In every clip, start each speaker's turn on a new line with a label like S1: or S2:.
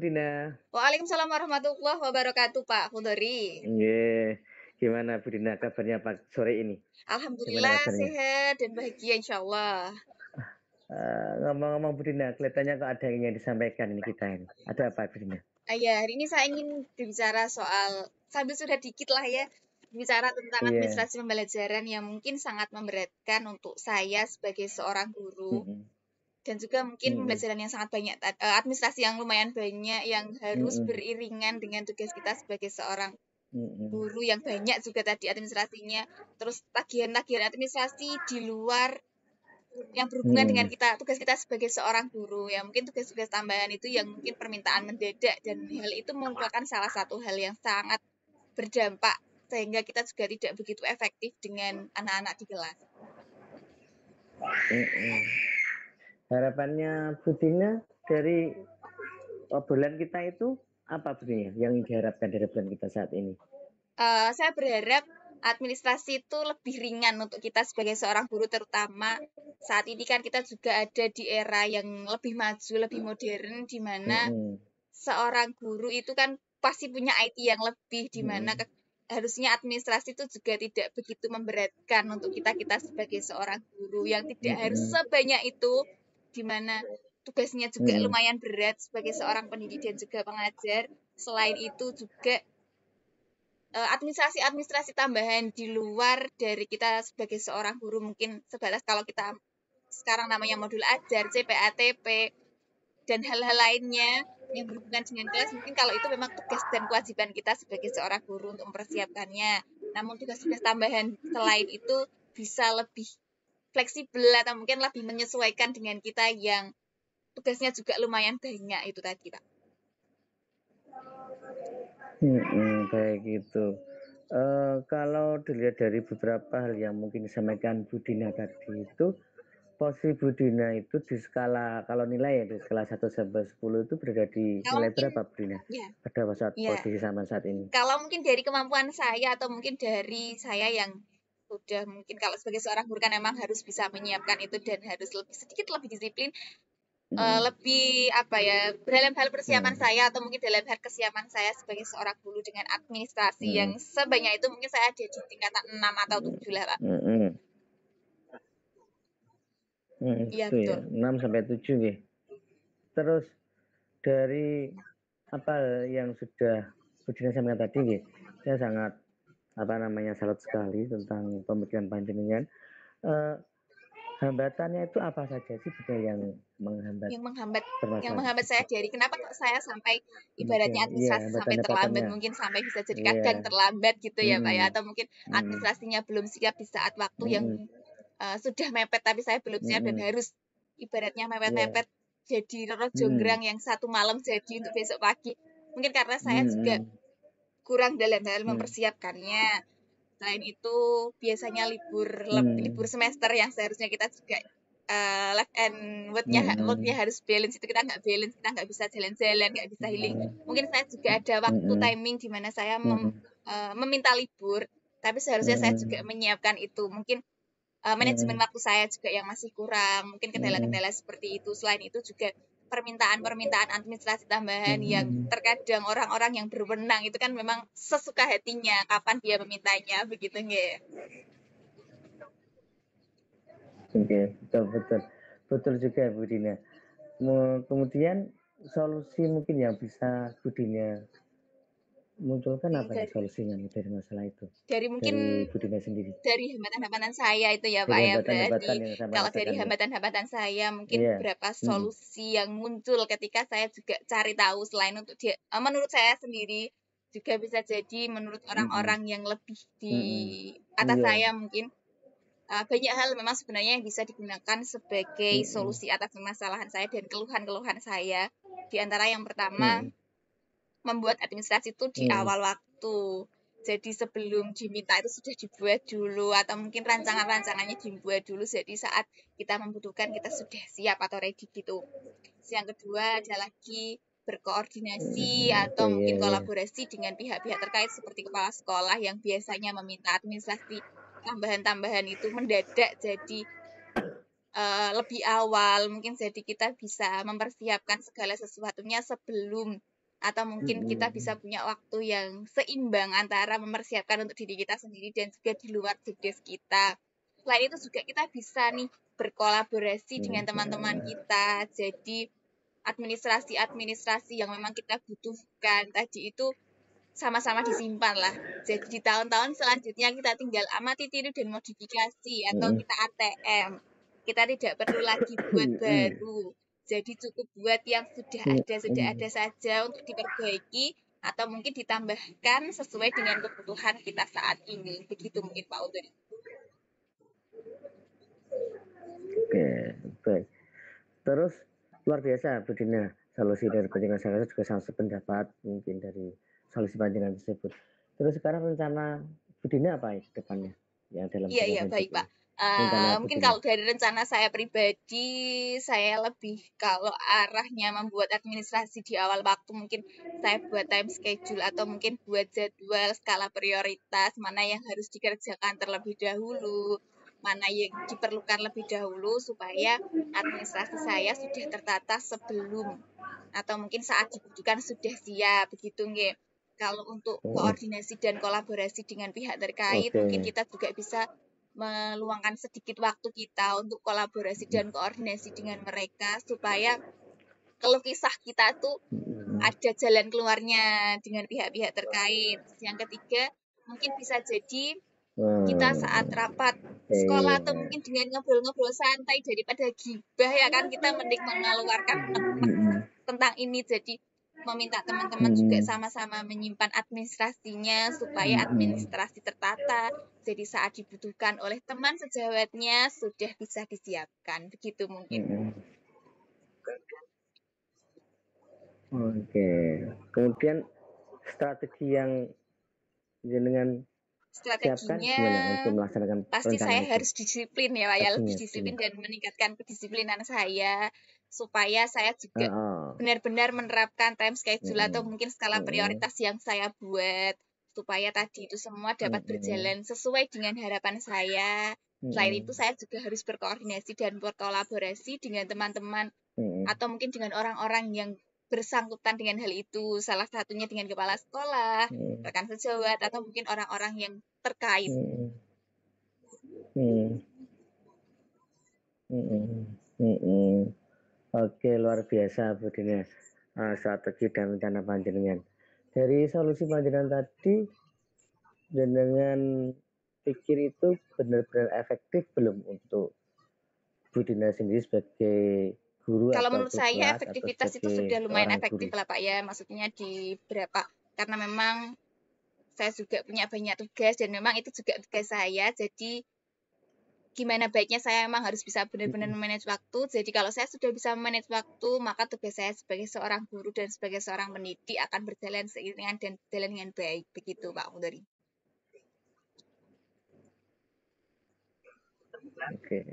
S1: Dina.
S2: Waalaikumsalam warahmatullahi wabarakatuh, Pak Kudori.
S1: Nggih. Gimana Bu Dina kabarnya sore ini? Gimana
S2: Alhamdulillah
S1: kabarnya?
S2: sehat dan bahagia insya Allah.
S1: Ngomong-ngomong Bu Dina, kelihatannya kok ada yang ingin disampaikan ini kita ini. Ada apa Bu Dina?
S2: Ya, hari ini saya ingin berbicara soal, sambil sudah dikit lah ya, bicara tentang
S1: Iya.
S2: administrasi pembelajaran yang mungkin sangat memberatkan untuk saya sebagai seorang guru.
S1: Mm-mm.
S2: Dan juga mungkin
S1: Mm-mm.
S2: pembelajaran yang sangat banyak, administrasi yang lumayan banyak yang harus
S1: Mm-mm.
S2: beriringan dengan tugas kita sebagai seorang
S1: Mm-mm.
S2: guru yang banyak juga tadi administrasinya. Terus tagihan-tagihan administrasi di luar yang berhubungan dengan
S1: Mm-mm.
S2: kita, tugas kita sebagai seorang guru ya, mungkin tugas-tugas tambahan itu yang mungkin permintaan mendadak, dan hal itu merupakan salah satu hal yang sangat berdampak sehingga kita juga tidak begitu efektif dengan anak-anak di kelas.
S1: Mm-mm. Harapannya Bu Dina dari obrolan kita itu apa Bu Dina yang diharapkan dari obrolan kita saat ini?
S2: Saya berharap administrasi itu lebih ringan untuk kita sebagai seorang guru, terutama saat ini kan kita juga ada di era yang lebih maju, lebih modern, di mana
S1: Mm-mm.
S2: seorang guru itu kan pasti punya IT yang lebih, di mana
S1: Mm-mm.
S2: harusnya administrasi itu juga tidak begitu memberatkan untuk kita sebagai seorang guru yang tidak harus
S1: Mm-mm.
S2: sebanyak itu, di mana tugasnya juga
S1: Mm-mm.
S2: lumayan berat sebagai seorang pendidik dan juga pengajar. Selain itu juga administrasi tambahan di luar dari kita sebagai seorang guru, mungkin sebatas kalau kita sekarang namanya modul ajar, CPATP, dan hal-hal lainnya yang berhubungan dengan kelas, mungkin kalau itu memang tugas dan kewajiban kita sebagai seorang guru untuk mempersiapkannya. Namun tugas-tugas tambahan selain itu bisa lebih fleksibel atau mungkin lebih menyesuaikan dengan kita yang tugasnya juga lumayan banyak itu tadi, Pak.
S1: Kayak gitu. Kalau dilihat dari beberapa hal yang mungkin disampaikan Bu Dina tadi itu, posisi Bu Dina itu di skala, kalau nilai ya di skala 1 sampai 10 itu berada di
S2: Kalau
S1: nilai
S2: mungkin
S1: berapa Bu Dina?
S2: ya,
S1: Pada saat
S2: ya.
S1: posisi sama saat ini.
S2: Kalau mungkin dari kemampuan saya atau mungkin dari saya yang sudah mungkin kalau sebagai seorang guru kan emang harus bisa menyiapkan itu dan harus sedikit lebih disiplin, lebih apa ya, dalam hal persiapan saya atau mungkin dalam hal kesiapan saya sebagai seorang guru dengan administrasi yang sebanyak itu, mungkin saya ada di tingkatan 6 atau 7 lah, Pak. Iya,
S1: Itu ya,
S2: betul.
S1: 6 sampai 7 ya. Terus dari apa yang sudah Bu Dina sampaikan tadi ya, saya sangat salut sekali tentang pemikiran panjenengan. Hambatannya itu apa saja sih yang menghambat?
S2: Yang menghambat saya dari kenapa kok saya sampai ibaratnya administrasi sampai terlambat, mungkin sampai bisa jadi kadang terlambat gitu ya, Pak ya, atau mungkin administrasinya belum siap di saat waktu yang sudah mepet tapi saya belum siap dan harus ibaratnya mepet-mepet jadi roro jonggrang yang satu malam jadi untuk besok pagi. Mungkin karena saya juga kurang dalam hal mempersiapkannya. Selain itu biasanya libur semester yang seharusnya kita juga life and worknya harus balance, itu kita nggak balance, kita nggak bisa jalan-jalan, nggak bisa healing. Mungkin saya juga ada waktu timing di mana saya meminta libur, tapi seharusnya saya juga menyiapkan itu. Mungkin manajemen waktu saya juga yang masih kurang, mungkin kendala-kendala seperti itu. Selain itu juga permintaan administrasi tambahan yang terkadang orang-orang yang berwenang itu kan memang sesuka hatinya kapan dia memintanya, begitu nggak?
S1: Oke, betul juga Bu Dina. Kemudian solusi mungkin yang bisa Bu Dina munculkan apa ya solusinya dari masalah itu?
S2: Dari
S1: Bu Dina sendiri.
S2: Dari hambatan-hambatan saya itu ya, Pak ya, berarti kalau dari hambatan-hambatan saya mungkin beberapa solusi yang muncul ketika saya juga cari tahu, selain untuk menurut saya sendiri juga bisa jadi menurut orang-orang yang lebih di atas saya, mungkin banyak hal memang sebenarnya yang bisa digunakan sebagai solusi atas permasalahan saya dan keluhan-keluhan saya. Di antara yang pertama, membuat administrasi itu di awal waktu. Jadi sebelum diminta itu sudah dibuat dulu, atau mungkin rancangan-rancangannya dibuat dulu, jadi saat kita membutuhkan kita sudah siap atau ready gitu. Yang kedua ada lagi berkoordinasi atau mungkin kolaborasi dengan pihak-pihak terkait seperti kepala sekolah yang biasanya meminta administrasi tambahan-tambahan itu mendadak, jadi lebih awal, mungkin jadi kita bisa mempersiapkan segala sesuatunya sebelum atau mungkin kita bisa punya waktu yang seimbang antara mempersiapkan untuk diri kita sendiri dan juga di luar jobdesk kita. Selain itu juga kita bisa nih berkolaborasi dengan teman-teman kita. Jadi administrasi-administrasi yang memang kita butuhkan tadi itu sama-sama disimpan lah. Jadi di tahun-tahun selanjutnya kita tinggal amati, tiru, dan modifikasi atau kita ATM. Kita tidak perlu lagi buat baru. Jadi cukup buat yang sudah ada saja untuk diperbaiki atau mungkin ditambahkan sesuai dengan kebutuhan kita saat ini. Begitu mungkin Pak Udari.
S1: Oke, baik. Terus luar biasa Bu Dina, solusi dari panjenengan saya juga sangat sependapat mungkin dari solusi panjenengan tersebut. Terus sekarang rencana Bu Dina apa ya ke depannya? Ya dalam
S2: Iya, baik Pak. Mungkin kalau dari rencana saya pribadi, saya lebih kalau arahnya membuat administrasi di awal waktu, mungkin saya buat time schedule atau mungkin buat jadwal skala prioritas, mana yang harus dikerjakan terlebih dahulu, mana yang diperlukan lebih dahulu, supaya administrasi saya sudah tertata sebelum atau mungkin saat dibutuhkan sudah siap, begitu nggih. Kalau untuk koordinasi dan kolaborasi dengan pihak terkait, mungkin kita juga bisa meluangkan sedikit waktu kita untuk kolaborasi dan koordinasi dengan mereka supaya kalau kisah kita tuh ada jalan keluarnya dengan pihak-pihak terkait. Yang ketiga, mungkin bisa jadi kita saat rapat sekolah atau mungkin dengan ngobrol-ngobrol santai daripada gibah ya kan, kita mending mengeluarkan tentang ini. Jadi meminta teman-teman juga sama-sama menyimpan administrasinya supaya administrasi tertata. Jadi saat dibutuhkan oleh teman sejawatnya sudah bisa disiapkan. Begitu mungkin.
S1: Oke. Kemudian strategi yang dengan
S2: strateginya
S1: untuk melaksanakan
S2: pasti saya
S1: itu?
S2: harus disiplin ya Pak ya, lebih disiplin dan meningkatkan kedisiplinan saya supaya saya juga benar-benar menerapkan time schedule atau mungkin skala prioritas yang saya buat supaya tadi itu semua dapat berjalan sesuai dengan harapan saya. Selain itu saya juga harus berkoordinasi dan berkolaborasi dengan teman-teman atau mungkin dengan orang-orang yang bersangkutan dengan hal itu, salah satunya dengan kepala sekolah, rekan sejawat, atau mungkin orang-orang yang terkait.
S1: Oke, luar biasa Bu Dina, strategi dan rencana panjenengan. Dari solusi panjenengan tadi, dengan pikir itu benar-benar efektif belum untuk Bu Dina sendiri sebagai guru?
S2: Kalau
S1: atau
S2: menurut saya
S1: kelas
S2: efektivitas itu sudah lumayan efektif lah Pak ya, maksudnya di berapa, karena memang saya juga punya banyak tugas dan memang itu juga tugas saya, jadi gimana baiknya saya memang harus bisa benar-benar memanage waktu. Jadi kalau saya sudah bisa memanage waktu, maka tugas saya sebagai seorang guru dan sebagai seorang pendidik akan berjalan seiringan dan berjalan dengan baik. Begitu Pak Udari.
S1: Oke,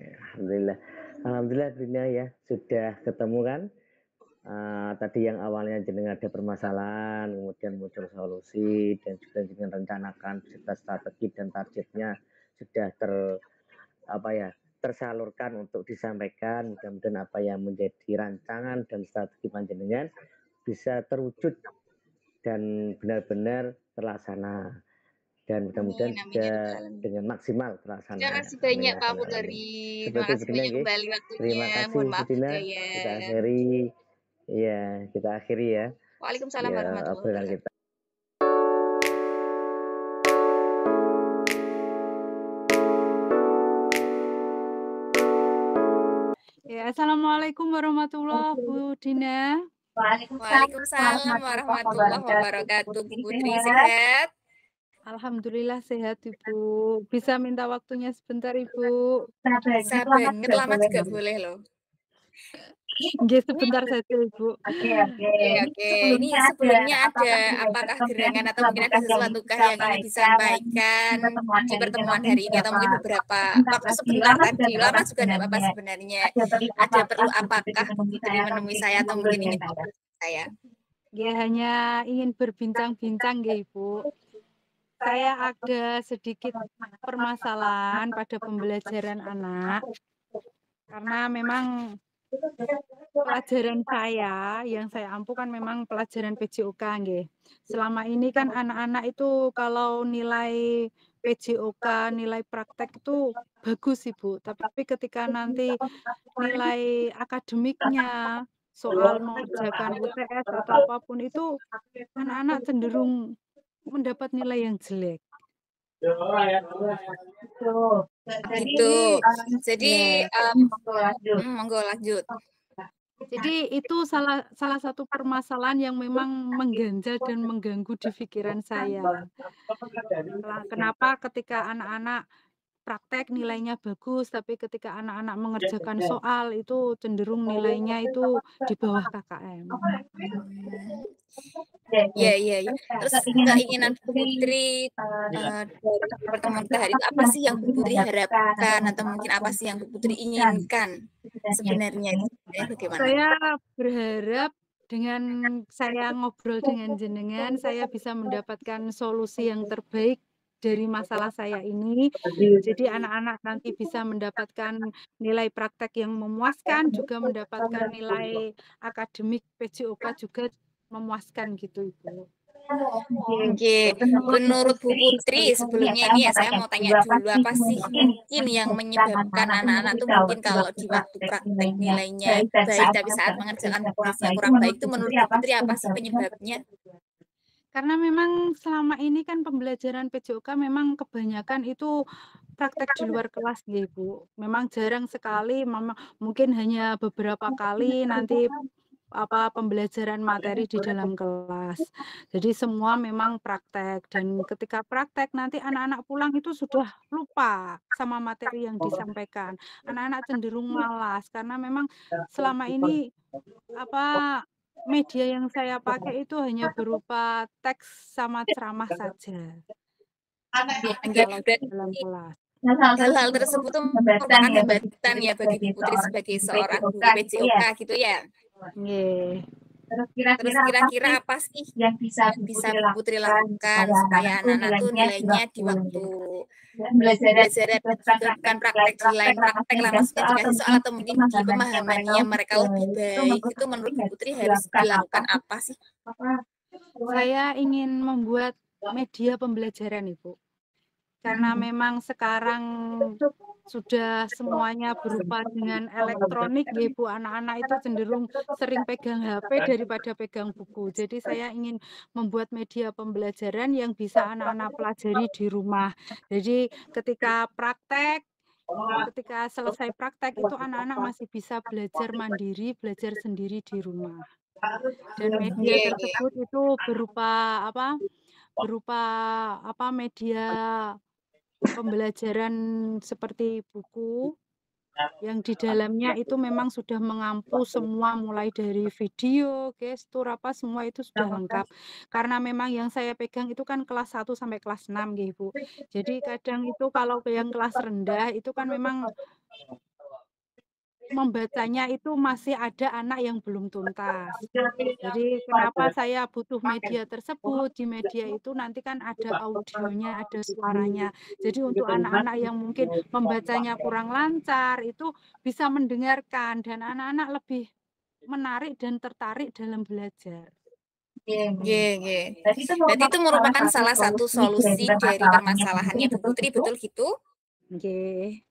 S1: alhamdulillah Dina ya sudah ketemu kan. Tadi yang awalnya jenengan ada permasalahan, kemudian muncul solusi dan juga dengan rencanakan strategi dan targetnya sudah tersalurkan untuk disampaikan. Mudah-mudahan apa yang menjadi rancangan dan strategi panjenengan bisa terwujud dan benar-benar terlaksana, dan mudah-mudahan juga dengan maksimal terlaksana.
S2: Terima kasih banyak Pak Udari. Terima kasih banyak kembali waktunya.
S1: Terima kasih
S2: Mohon maaf
S1: Dina.
S2: ya.
S1: Kita akhiri. Iya, kita akhiri ya.
S2: Waalaikumsalam warahmatullahi wabarakatuh.
S3: Ya, assalamualaikum warahmatullahi wabarakatuh, Bu Dina.
S2: Waalaikumsalam warahmatullahi wabarakatuh. Bu Putri sehat?
S3: Alhamdulillah sehat Ibu. Bisa minta waktunya sebentar Ibu?
S2: Bisa banget, lama juga boleh loh.
S3: Nggih, sebentar saja Ibu.
S2: Oke. Ini sebelumnya ada apakah gerangan atau mungkin ada sesuatu yang ingin disampaikan di pertemuan hari ini atau mungkin beberapa waktu sebentar tadi, lama juga tidak apa-apa sebenarnya. Ada perlu apakah Putri menemui saya atau mungkin ingin ngobrol saya?
S3: Ya, hanya ingin berbincang-bincang nggih Ibu. Saya ada sedikit permasalahan pada pembelajaran anak. Karena memang Pelajaran saya, yang saya ampu kan memang pelajaran PJOK nggih. Selama ini kan anak-anak itu kalau nilai PJOK, nilai praktek itu bagus Ibu, tapi ketika nanti nilai akademiknya, soal mengerjakan UTS atau apapun itu, anak-anak cenderung mendapat nilai yang jelek.
S2: Gitu. Jadi,
S3: Ya.
S2: monggo lanjut.
S3: Jadi itu salah satu permasalahan yang memang mengganjal dan mengganggu di pikiran saya. Kenapa ketika anak-anak praktek nilainya bagus, tapi ketika anak-anak mengerjakan soal itu cenderung nilainya itu di bawah KKM.
S2: Ya, ya, ya. Terus keinginan Bu Putri dari pertemuan kita hari itu apa sih yang Bu Putri harapkan atau mungkin apa sih yang Bu Putri inginkan sebenarnya itu bagaimana?
S3: Saya berharap dengan saya ngobrol dengan jenengan, saya bisa mendapatkan solusi yang terbaik dari masalah saya ini. Jadi anak-anak nanti bisa mendapatkan nilai praktek yang memuaskan, juga mendapatkan nilai akademik PJOK juga memuaskan gitu Ibu.
S2: Oke, menurut Bu Putri sebelumnya ini ya saya mau tanya dulu apa sih mungkin yang menyebabkan anak-anak tuh mungkin kalau di waktu praktek nilainya baik tapi saat mengerjakan tugasnya kurang baik itu menurut Bu Putri apa sih penyebabnya?
S3: Karena memang selama ini kan pembelajaran PJOK memang kebanyakan itu praktek di luar kelas nggih, Bu. Memang jarang sekali, mungkin hanya beberapa kali nanti pembelajaran materi di dalam kelas. Jadi semua memang praktek dan ketika praktek nanti anak-anak pulang itu sudah lupa sama materi yang disampaikan. Anak-anak cenderung malas karena memang selama ini media yang saya pakai itu hanya berupa teks sama ceramah saja.
S2: Oke,
S3: Kalau di
S2: berarti
S3: dalam kelas.
S2: hal-hal tersebut tuh merupakan hambatan ya bagi Bu Putri sebagai seorang guru PJOK gitu ya.
S3: Nggih.
S2: Terus kira-kira apa sih yang bisa Bu Putri lakukan supaya anak-anak tuh nilainya di waktu pembelajaran dan juga bukan praktek di lain praktek lah maksudnya dikasih soal atau mungkin di pemahamannya mereka lebih baik itu menurut Bu Putri harus dilakukan apa sih?
S3: Saya ingin membuat media pembelajaran Ibu. Karena memang sekarang sudah semuanya berupa dengan elektronik ya Bu, anak-anak itu cenderung sering pegang HP daripada pegang buku. Jadi saya ingin membuat media pembelajaran yang bisa anak-anak pelajari di rumah. Jadi ketika selesai praktek itu anak-anak masih bisa belajar mandiri, belajar sendiri di rumah. Dan media tersebut itu berupa media pembelajaran seperti buku yang di dalamnya itu memang sudah mengampu semua mulai dari video, gestur, semua itu sudah lengkap. Karena memang yang saya pegang itu kan kelas 1 sampai kelas 6 nggih, Bu. Jadi kadang itu kalau yang kelas rendah itu kan memang membacanya itu masih ada anak yang belum tuntas. Jadi kenapa saya butuh media tersebut, di media itu nanti kan ada audionya, ada suaranya. Jadi untuk anak-anak yang mungkin membacanya kurang lancar, itu bisa mendengarkan dan anak-anak lebih menarik dan tertarik dalam belajar.
S2: Berarti itu merupakan salah satu solusi dari permasalahannya Bu Putri, betul gitu?
S3: Nggih.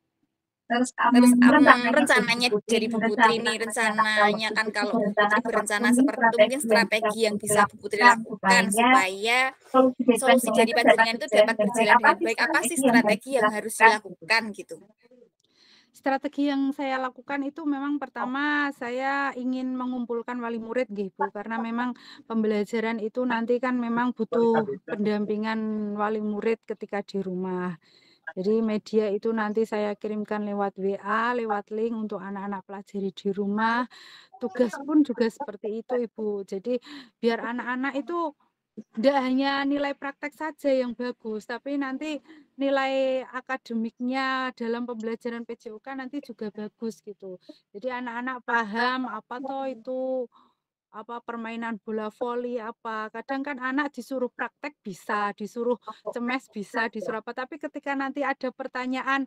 S2: Terus rencananya dari Bu Putri nih, rencananya kan kalau Bu Putri berencana seperti itu mungkin strategi yang bisa Bu Putri lakukan supaya solusi dari panjenengan itu dapat berjalan dengan baik. Apa sih strategi yang harus dilakukan gitu?
S3: Strategi yang saya lakukan itu memang pertama saya ingin mengumpulkan wali murid nggih Bu, karena memang pembelajaran itu nanti kan memang butuh pendampingan wali murid ketika di rumah. Jadi media itu nanti saya kirimkan lewat WA, lewat link untuk anak-anak pelajari di rumah. Tugas pun juga seperti itu Ibu. Jadi biar anak-anak itu tidak hanya nilai praktek saja yang bagus, tapi nanti nilai akademiknya dalam pembelajaran PJOK nanti juga bagus gitu. Jadi anak-anak paham apa toh itu permainan bola voli kadang kan anak disuruh praktek bisa, disuruh cemes bisa, disuruh tapi ketika nanti ada pertanyaan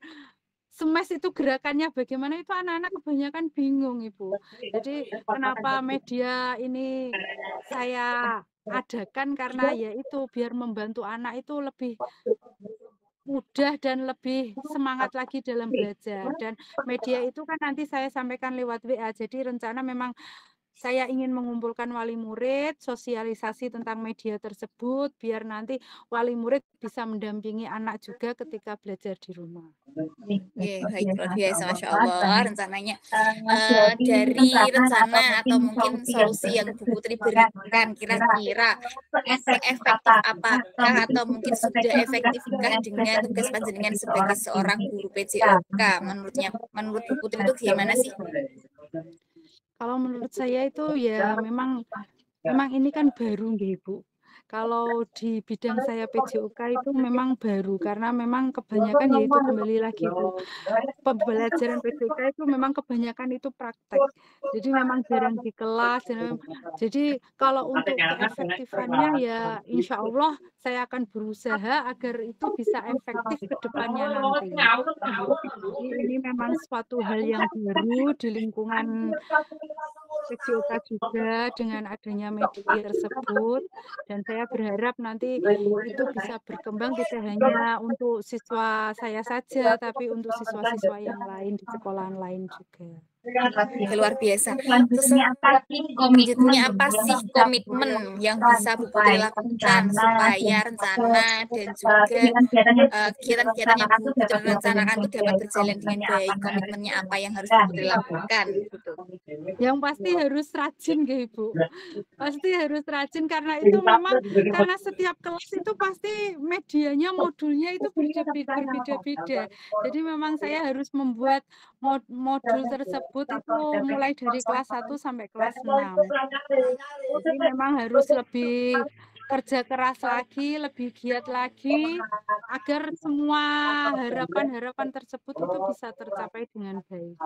S3: semes itu gerakannya bagaimana itu anak-anak kebanyakan bingung, Ibu. Jadi kenapa media ini saya adakan karena ya itu biar membantu anak itu lebih mudah dan lebih semangat lagi dalam belajar. Dan media itu kan nanti saya sampaikan lewat WA. Jadi rencana memang saya ingin mengumpulkan wali murid, sosialisasi tentang media tersebut, biar nanti wali murid bisa mendampingi anak juga ketika belajar di rumah.
S2: Oke, baik, luar biasa, Masya Allah. Rencananya dari rencana atau mungkin solusi yang Bu Putri berikan, kira-kira seefektif apakah atau mungkin sudah efektifkah dengan tugas panjenengan sebagai seorang guru PJOK? Menurut Bu Putri itu gimana sih?
S3: Kalau menurut saya itu ya memang ini kan baru nggih, Bu. Kalau di bidang saya PJOK itu memang baru karena memang kebanyakan yaitu kembali lagi, Bu. Pembelajaran PJOK itu memang kebanyakan itu praktek. Jadi memang jarang di kelas. Jadi kalau untuk keefektifannya ya insya Allah saya akan berusaha agar itu bisa efektif ke depannya nanti. Jadi ini memang suatu hal yang baru di lingkungan PJOK juga dengan adanya media tersebut, dan saya berharap nanti itu bisa berkembang tidak hanya untuk siswa saya saja, tapi untuk siswa-siswa yang lain di sekolahan lain juga.
S2: Luar biasa. Terus selanjutnya apa sih komitmen yang bisa Bu Putri lakukan supaya rencana dan juga kegiatan-kegiatan yang Bu Putri rencanakan itu dapat berjalan dengan baik? Komitmennya apa yang harus Bu Putri lakukan?
S3: Yang pasti harus rajin, Ibu. Pasti harus rajin karena itu memang karena setiap kelas itu pasti medianya, modulnya itu berbeda-beda. Jadi memang saya harus membuat modul tersebut itu mulai dari kelas 1 sampai kelas 6. Jadi memang harus lebih kerja keras lagi, lebih giat lagi agar semua harapan-harapan tersebut itu bisa tercapai dengan baik.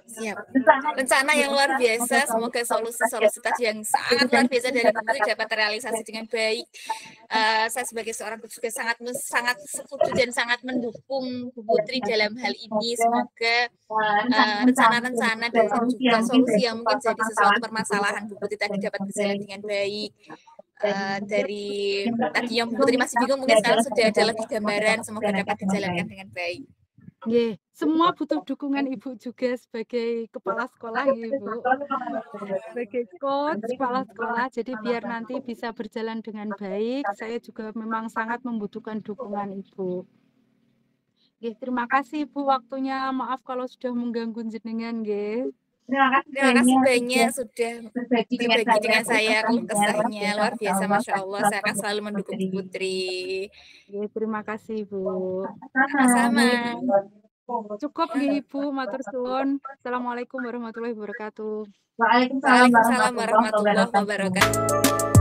S2: Siap. Rencana yang luar biasa, semoga solusi-solusi tadi yang sangat luar biasa dari Bu Putri dapat terrealisasi dengan baik. Saya sebagai seorang guru juga sangat setuju dan sangat mendukung Bu Putri dalam hal ini. Semoga rencana-rencana dan juga solusi yang mungkin jadi sesuatu permasalahan Bu Putri tadi dapat berjalan dengan baik. Dari tadi yang Bu Putri masih bingung, mungkin sekarang sudah ada lebih gambaran, semoga dapat dijalankan dengan baik.
S3: Yeah. Semua butuh dukungan Ibu juga sebagai kepala sekolah, Ibu. Sebagai coach kepala sekolah, jadi biar nanti bisa berjalan dengan baik, saya juga memang sangat membutuhkan dukungan Ibu. Terima kasih Ibu waktunya, maaf kalau sudah mengganggu jenengan, nggih.
S2: Terima kasih banyak sudah berbagi dengan saya keluh kesahnya, luar biasa, Masya Allah. Saya akan selalu mendukung Bu Putri.
S3: Terima kasih Bu.
S2: Sama-sama.
S3: Cukup nggih Ibu, matur suwun. Assalamualaikum warahmatullahi wabarakatuh.
S2: Waalaikumsalam warahmatullahi wabarakatuh.